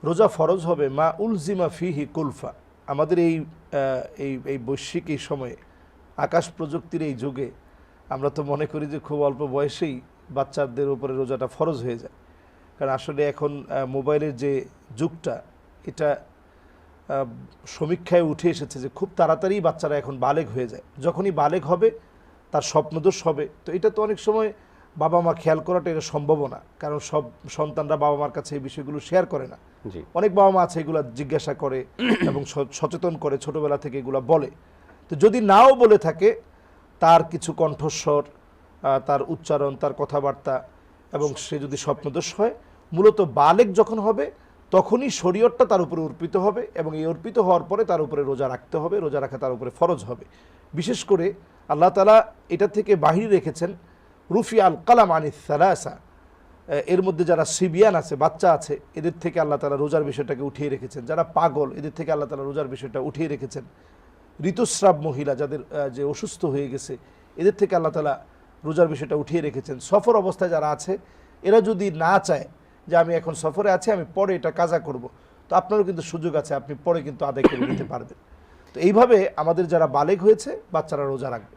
রোজা ফরজ হবে মা উলজিমা ফিহি কুলফা। আমাদের এই বৈশ্বিক এই সময়ে আকাশ প্রযুক্তির এই যুগে আমরা তো মনে করি যে খুব অল্প বয়সেই বাচ্চাদের উপরে রোজাটা ফরজ হয়ে যায়। কারণ আসলে এখন মোবাইলের যে যুগটা, এটা সমীক্ষায় উঠে এসেছে যে খুব তাড়াতাড়ি বাচ্চারা এখন বালেগ হয়ে যায়। যখনই বালেগ হবে তার স্বপ্নদোষ হবে। তো এটা তো অনেক সময় বাবা মা খেয়াল করাটা এটা সম্ভব না, কারণ সব সন্তানরা বাবা মার কাছে এই বিষয়গুলো শেয়ার করে না। অনেক বাবা মা আছে এগুলো জিজ্ঞাসা করে এবং সচেতন করে, ছোটবেলা থেকে এগুলো বলে। তো যদি নাও বলে থাকে, তার কিছু কণ্ঠস্বর, তার উচ্চারণ, তার কথাবার্তা, এবং সে যদি স্বপ্নদোষ হয়, মূলত বালেগ যখন হবে তখনই শরীয়তটা তার উপরে অর্পিত হবে, এবং এই অর্পিত হওয়ার পরে তার উপরে রোজা রাখতে হবে। রোজা রাখা তার উপরে ফরজ হবে। বিশেষ করে আল্লাহ তাআলা এটা থেকে বাহির রেখেছেন রুফি আল কালাম আনিস সালাসা, এর মধ্যে যারা সিবিয়ান আছে, বাচ্চা আছে, এদের থেকে আল্লাহ তাআলা রোজার বিষয়টাকে উঠিয়ে রেখেছেন। যারা পাগল, এদের থেকে আল্লাহ তাআলা রোজার বিষয়টা উঠিয়ে রেখেছেন। ঋতুস্রাব মহিলা যাদের যে অসুস্থ হয়ে গেছে, এদের থেকে আল্লাহ তাআলা রোজার বিষয়টা উঠিয়ে রেখেছেন। সফর অবস্থায় যারা আছে, এরা যদি না চায় যে আমি এখন সফরে আছি, আমি পরে এটা কাজা করব, তো আপনারও কিন্তু সুযোগ আছে, আপনি পরে কিন্তু আদায় করে নিতে পারবেন। তো এইভাবে আমাদের যারা বালেগ হয়েছে বাচ্চারা রোজা রাখবে।